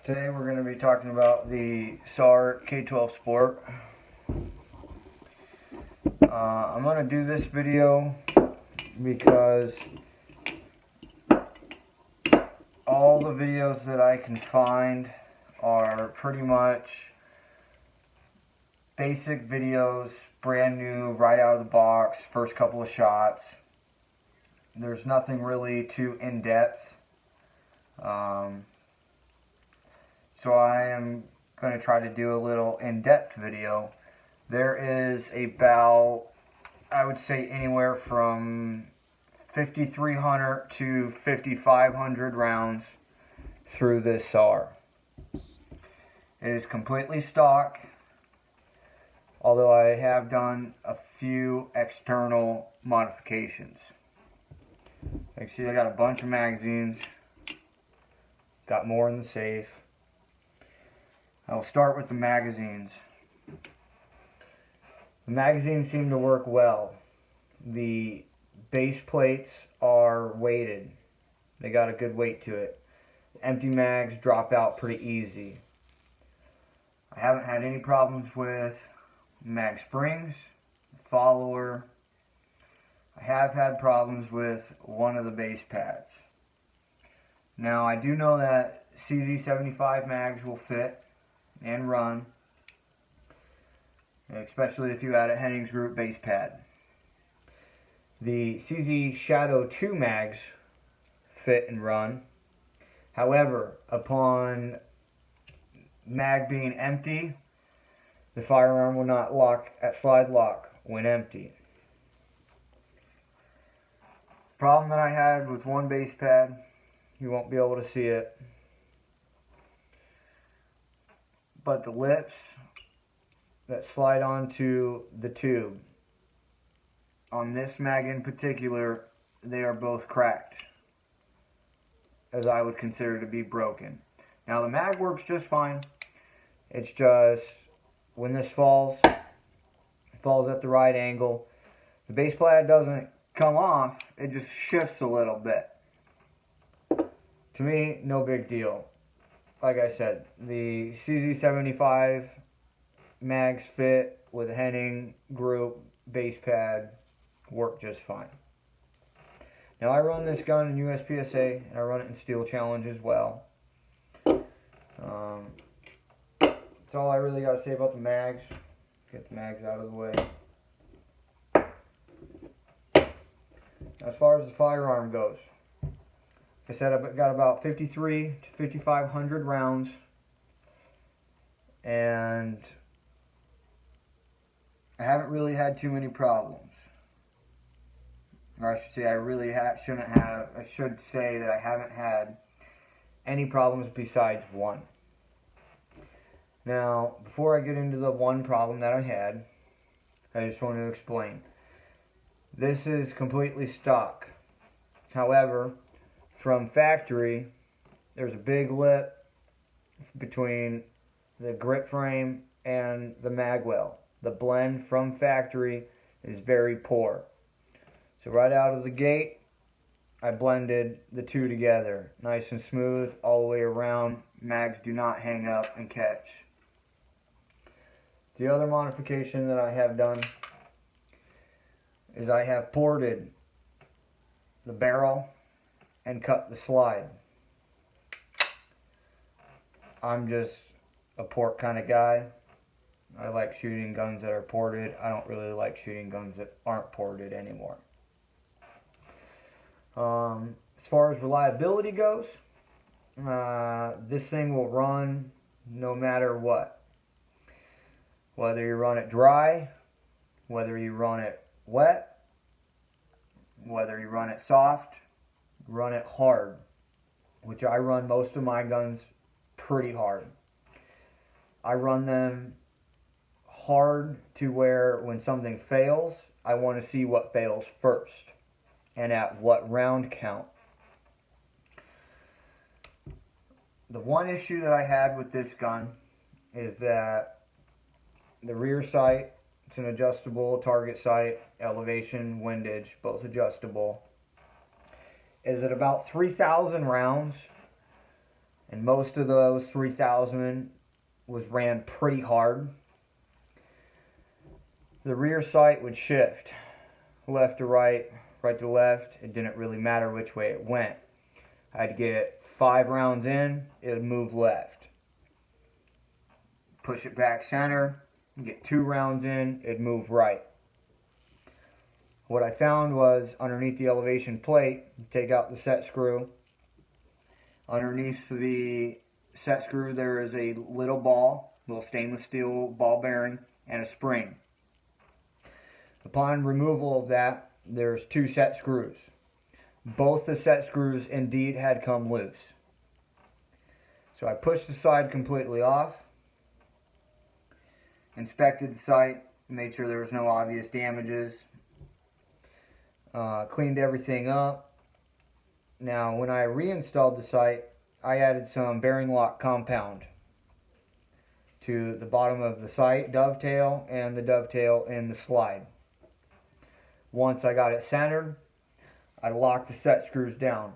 Today we're going to be talking about the SAR K12 Sport. I'm going to do this video because all the videos that I can find are pretty much basic videos, brand new, right out of the box, first couple of shots. There's nothing really too in-depth. So I am going to try to do a little in-depth video. There is about, I would say, anywhere from 5,300 to 5,500 rounds through this SAR. It is completely stock, although I have done a few external modifications. You can see I got a bunch of magazines, got more in the safe. I'll start with the magazines. The magazines seem to work well. The base plates are weighted. They got a good weight to it. Empty mags drop out pretty easy. I haven't had any problems with mag springs, follower. I have had problems with one of the base pads. Now I do know that CZ75 mags will fit and run, especially if you add a Hennings Group base pad. The CZ Shadow 2 mags fit and run. However, upon mag being empty, the firearm will not lock at slide lock when empty. Problem that I had with one base pad, you won't be able to see it, but the lips that slide onto the tube, on this mag in particular, they are both cracked, as I would consider to be broken. Now the mag works just fine. It's just when this falls, it falls at the right angle. The base pad doesn't come off, it just shifts a little bit. To me, no big deal. Like I said, the CZ75 mags fit with a Henning Group base pad, work just fine. Now I run this gun in USPSA and I run it in Steel Challenge as well. That's all I really got to say about the mags. Get the mags out of the way. As far as the firearm goes, like I said, I've got about 53 to 5,500 rounds, and I haven't really had too many problems. Or I should say, I should say that I haven't had any problems besides one. Now, before I get into the one problem that I had, I just want to explain. This is completely stock. However, from factory, there's a big lip between the grip frame and the mag well. The blend from factory is very poor. So right out of the gate, I blended the two together. Nice and smooth all the way around. Mags do not hang up and catch. The other modification that I have done is I have ported the barrel and cut the slide. I'm just a port kind of guy. I like shooting guns that are ported. I don't really like shooting guns that aren't ported anymore. As far as reliability goes, this thing will run no matter what. Whether you run it dry, whether you run it wet, whether you run it soft, run it hard, which I run most of my guns pretty hard. I run them hard to where when something fails, I want to see what fails first and at what round count. The one issue that I had with this gun is that the rear sight, it's an adjustable target sight, elevation, windage, both adjustable, is at about 3,000 rounds. and most of those 3,000 was ran pretty hard. The rear sight would shift left to right, right to left. It didn't really matter which way it went. I'd get 5 rounds in, it would move left. Push it back center, get 2 rounds in, it'd move right. What I found was underneath the elevation plate, take out the set screw. Underneath the set screw there is a little ball, little stainless steel ball bearing, and a spring. Upon removal of that, there's 2 set screws. Both the set screws indeed had come loose. So I pushed the side completely off, inspected the sight, made sure there was no obvious damages, cleaned everything up. Now when I reinstalled the sight, I added some bearing lock compound to the bottom of the sight dovetail and the dovetail in the slide. Once I got it centered, I locked the set screws down.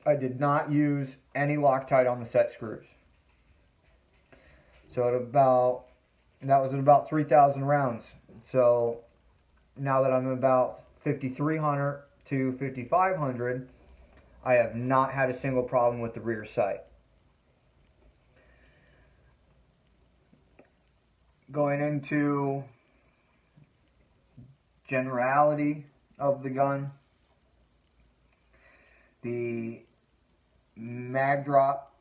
I did not use any Loctite on the set screws. So that was at about 3,000 rounds. So now that I'm about 5,300 to 5,500, I have not had a single problem with the rear sight. Going into generality of the gun, the mag drop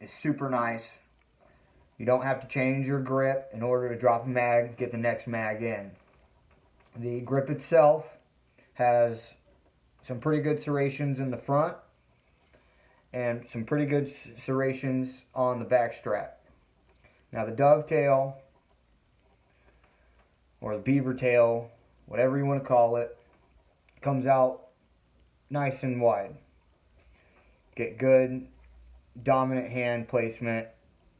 is super nice. You don't have to change your grip in order to drop a mag, get the next mag in. The grip itself has some pretty good serrations in the front and some pretty good serrations on the back strap. Now the dovetail or the beaver tail, whatever you want to call it, comes out nice and wide. Get good dominant hand placement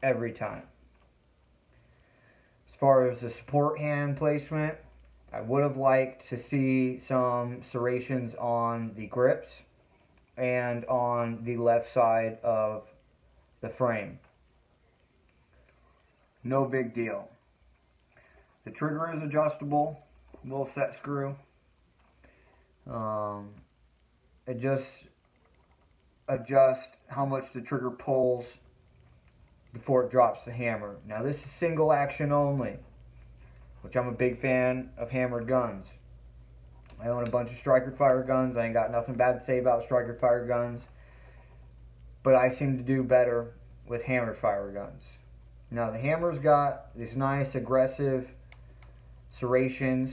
every time. As far as the support hand placement, I would have liked to see some serrations on the grips and on the left side of the frame. No big deal. The trigger is adjustable, little set screw. It just adjusts how much the trigger pulls before it drops the hammer. Now this is single action only, which I'm a big fan of hammered guns. I own a bunch of striker fire guns. I ain't got nothing bad to say about striker fire guns, but I seem to do better with hammered fire guns. Now the hammer's got these nice aggressive serrations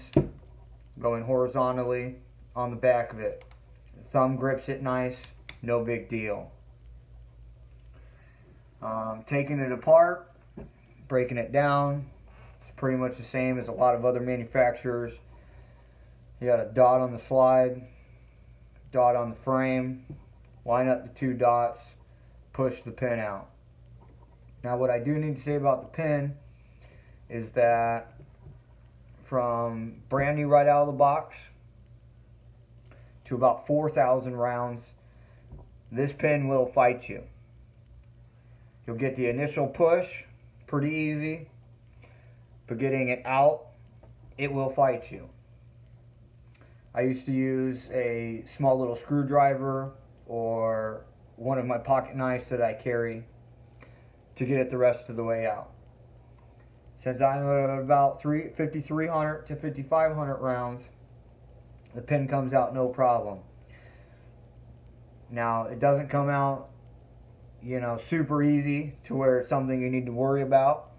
going horizontally on the back of it. The thumb grips it nice, no big deal. Taking it apart, breaking it down, it's pretty much the same as a lot of other manufacturers. You got a dot on the slide, dot on the frame, line up the 2 dots, push the pin out. Now what I do need to say about the pin is that from brand new right out of the box to about 4,000 rounds, this pin will fight you. You'll get the initial push pretty easy, but getting it out, it will fight you. I used to use a small little screwdriver or one of my pocket knives that I carry to get it the rest of the way out. Since I'm at about 5,300 to 5,500 rounds, the pin comes out no problem. Now it doesn't come out, super easy to where it's something you need to worry about,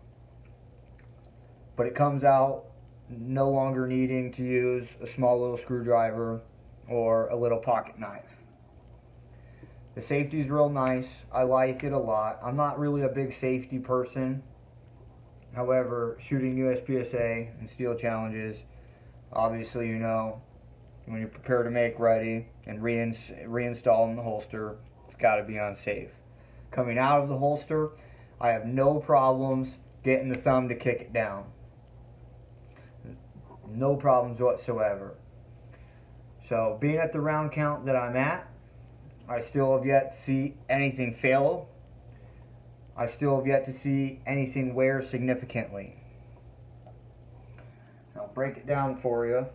but it comes out no longer needing to use a small little screwdriver or a little pocket knife. The safety is real nice. I like it a lot. I'm not really a big safety person. However, shooting USPSA and steel challenges, obviously when you're prepared to make ready and reinstall in the holster, it's got to be unsafe. Coming out of the holster, I have no problems getting the thumb to kick it down. No problems whatsoever. So being at the round count that I'm at, I still have yet to see anything fail. I still have yet to see anything wear significantly. I'll break it down for you.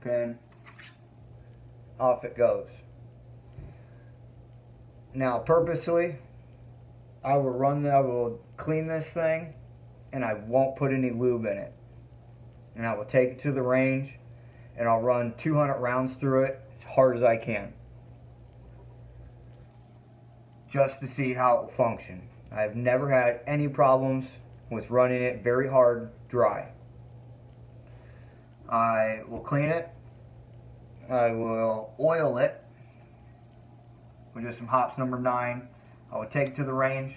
Pin, off it goes. Now purposely, I will clean this thing and I won't put any lube in it. And I will take it to the range and I'll run 200 rounds through it as hard as I can, just to see how it will function. I've never had any problems with running it very hard dry. I will clean it. I will oil it with just some hops number 9. I will take it to the range.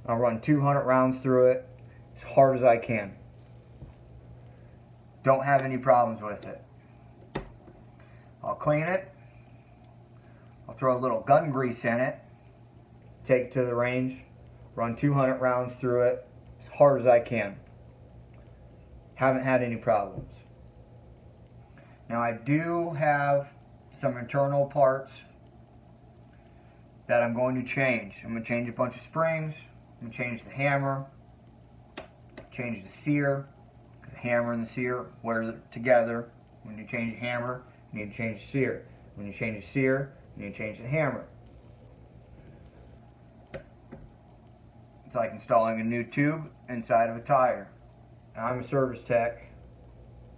I'll run 200 rounds through it as hard as I can. Don't have any problems with it. I'll clean it. I'll throw a little gun grease in it. Take it to the range. Run 200 rounds through it as hard as I can. Haven't had any problems. Now I do have some internal parts that I'm going to change. I'm going to change a bunch of springs. I'm going to change the hammer. Change the sear. The hammer and the sear wear together. When you change the hammer, you need to change the sear. When you change the sear, you need to change the hammer. It's like installing a new tube inside of a tire. Now, I'm a service tech.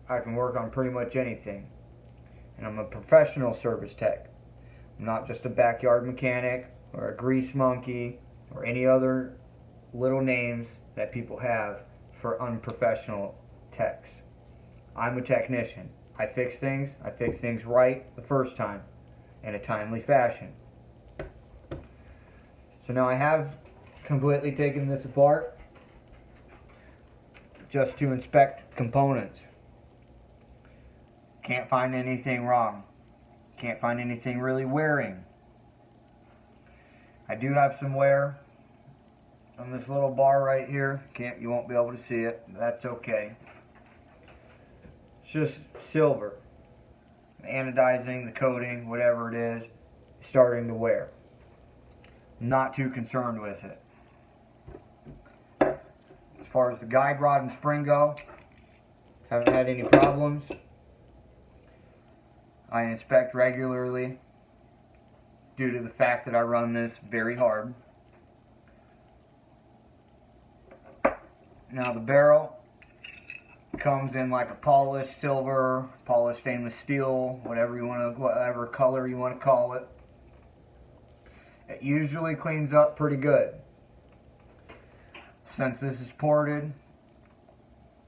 I can work on pretty much anything. And I'm a professional service tech. I'm not just a backyard mechanic or a grease monkey or any other little names that people have for unprofessional techs. I'm a technician. I fix things right the first time in a timely fashion. So now I have completely taken this apart just to inspect components. Can't find anything wrong. Can't find anything really wearing. I do have some wear on this little bar right here. You won't be able to see it. That's okay. It's just silver. Anodizing, the coating, whatever it is starting to wear. Not too concerned with it. As far as the guide rod and spring go, haven't had any problems. I inspect regularly due to the fact that I run this very hard. Now the barrel comes in like a polished silver, polished stainless steel, whatever color you want to call it. It usually cleans up pretty good. Since this is ported,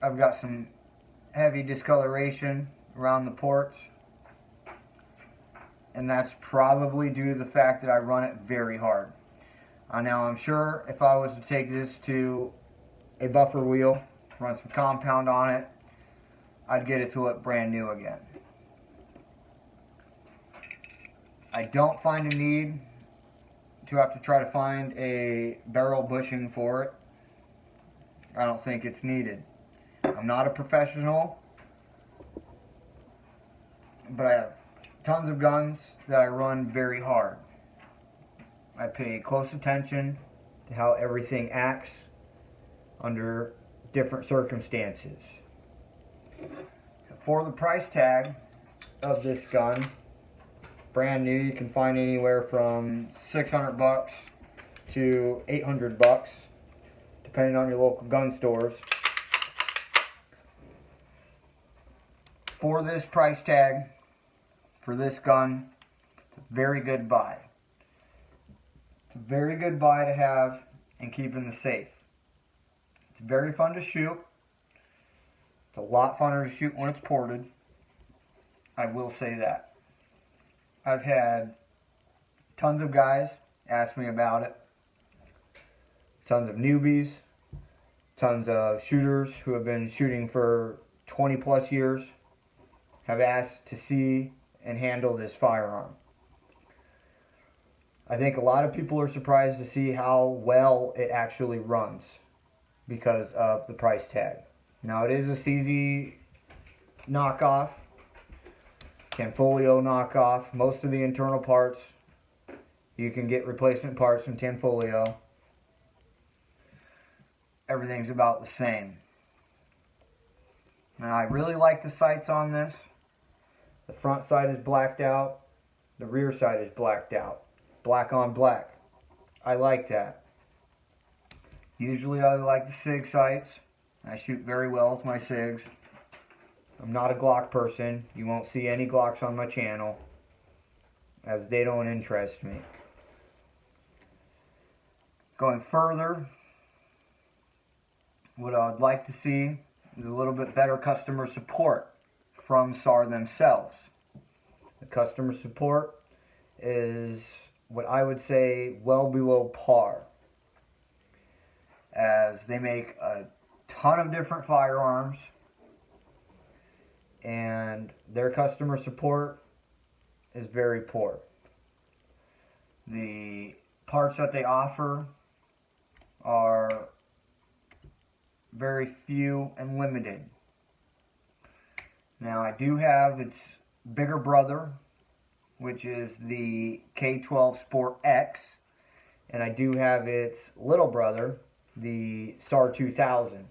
I've got some heavy discoloration around the ports. And that's probably due to the fact that I run it very hard. Now I'm sure if I was to take this to a buffer wheel, run some compound on it, I'd get it to look brand new again. I don't find a need to have to try to find a barrel bushing for it. I don't think it's needed. I'm not a professional, but I have tons of guns that I run very hard. I pay close attention to how everything acts under different circumstances. For the price tag of this gun, brand new, you can find anywhere from $600 to $800, depending on your local gun stores. For this price tag, for this gun, it's a very good buy. It's a very good buy to have and keep in the safe. It's very fun to shoot. It's a lot funner to shoot when it's ported. I will say that. I've had tons of guys ask me about it. Tons of newbies. Tons of shooters who have been shooting for 20 plus years have asked to see and handle this firearm. I think a lot of people are surprised to see how well it actually runs because of the price tag. Now, it is a CZ knockoff, Tanfoglio knockoff. Most of the internal parts, you can get replacement parts from Tanfoglio. Everything's about the same. Now, I really like the sights on this. The front side is blacked out. The rear side is blacked out. Black on black. I like that. Usually I like the SIG sights. I shoot very well with my SIGs. I'm not a Glock person. You won't see any Glocks on my channel, as they don't interest me. Going further, what I would like to see is a little bit better customer support from SAR themselves. The customer support is what I would say well below par, as they make a ton of different firearms and their customer support is very poor. The parts that they offer are very few and limited. Now, I do have its bigger brother, which is the K12 Sport X, and I do have its little brother, the SAR 2000.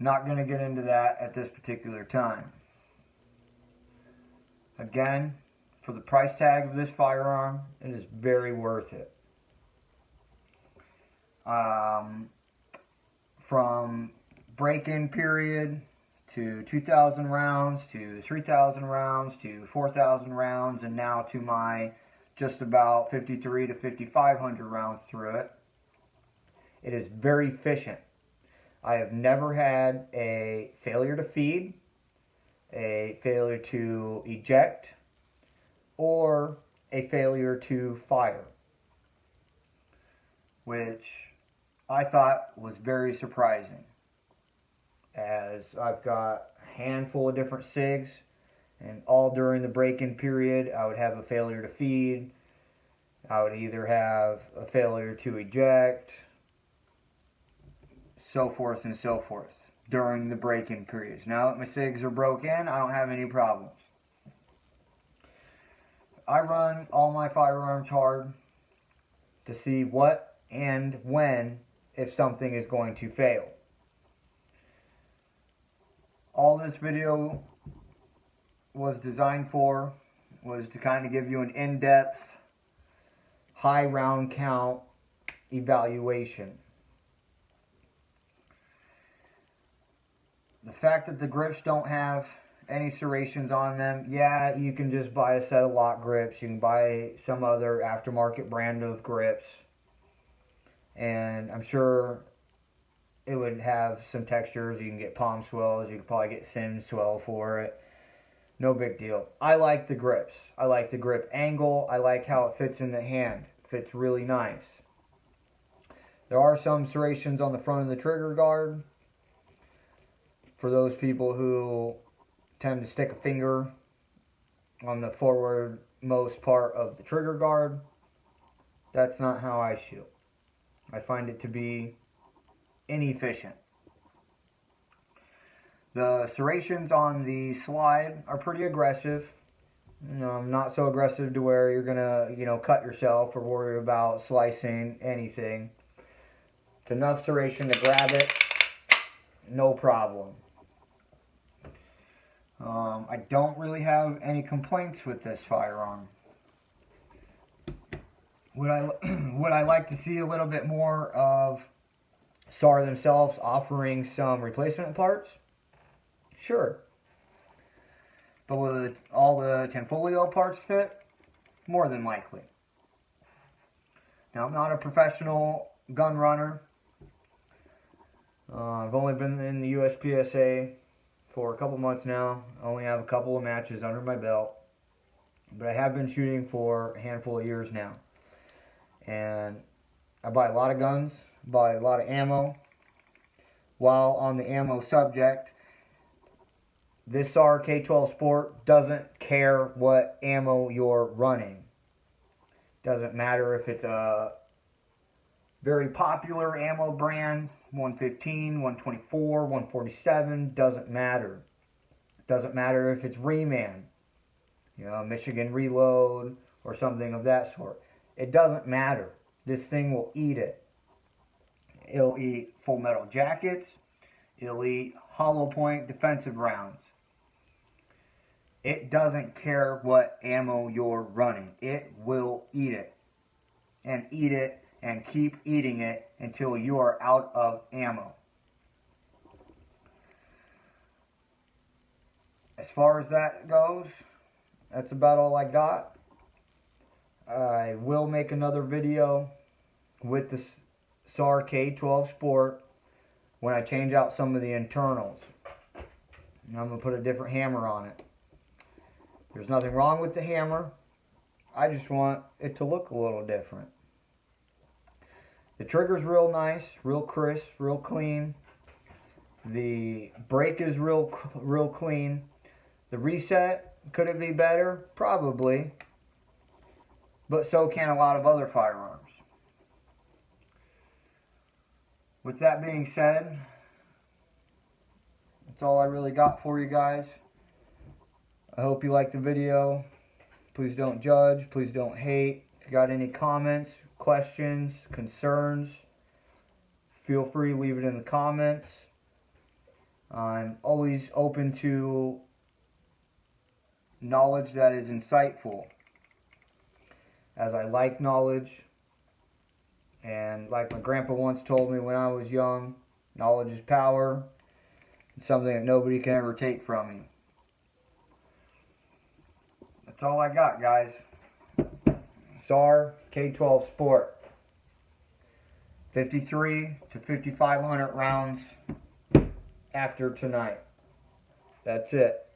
Not going to get into that at this particular time. Again, for the price tag of this firearm, it is very worth it. From break-in period to 2,000 rounds to 3,000 rounds to 4,000 rounds, and now to my just about 53 to 5,500 rounds through it. It is very efficient. I have never had a failure to feed, a failure to eject, or a failure to fire, which I thought was very surprising, as I've got a handful of different SIGs, and all during the break-in period I would have a failure to feed, I would either have a failure to eject, so forth and so forth during the break-in periods. Now that my SIGs are broken, I don't have any problems. I run all my firearms hard to see what and when, if something is going to fail. All this video was designed for was to kind of give you an in-depth, high round count evaluation. The fact that the grips don't have any serrations on them, yeah, you can just buy a set of lock grips. You can buy some other aftermarket brand of grips, and I'm sure it would have some textures. You can get palm swells. You can probably get Sims swell for it. No big deal. I like the grips. I like the grip angle. I like how it fits in the hand. It fits really nice. There are some serrations on the front of the trigger guard for those people who tend to stick a finger on the forwardmost part of the trigger guard. That's not how I shoot. I find it to be inefficient. The serrations on the slide are pretty aggressive. Not so aggressive to where you're gonna, cut yourself or worry about slicing anything. It's enough serration to grab it, no problem. I don't really have any complaints with this firearm. Would I like to see a little bit more of SAR themselves offering some replacement parts? Sure. But will all the Tanfoglio parts fit? More than likely. Now, I'm not a professional gun runner. I've only been in the USPSA for a couple months now. I only have a couple of matches under my belt. But I have been shooting for a handful of years now. And I buy a lot of guns, buy a lot of ammo. While on the ammo subject, This SAR K12 Sport doesn't care what ammo you're running. Doesn't matter if it's a very popular ammo brand, 115, 124, 147, doesn't matter. Doesn't matter if it's Reman, Michigan Reload or something of that sort. It doesn't matter. This thing will eat it. It'll eat full metal jackets. It'll eat hollow point defensive rounds. It doesn't care what ammo you're running. It will eat it. And eat it and keep eating it until you are out of ammo. As far as that goes, that's about all I got. I will make another video with the SAR K12 Sport when I change out some of the internals. And I'm going to put a different hammer on it. There's nothing wrong with the hammer. I just want it to look a little different. The trigger's real nice, real crisp, real clean. The brake is real clean. The reset, could it be better? Probably. But so can a lot of other firearms. With that being said, that's all I really got for you guys. I hope you liked the video. Please don't judge. Please don't hate. If you got any comments, questions, concerns, feel free to leave it in the comments. I'm always open to knowledge that is insightful, as I like knowledge. And like my grandpa once told me when I was young, knowledge is power. It's something that nobody can ever take from you. That's all I got, guys. SAR K12 Sport. 53 to 5,500 rounds after tonight. That's it.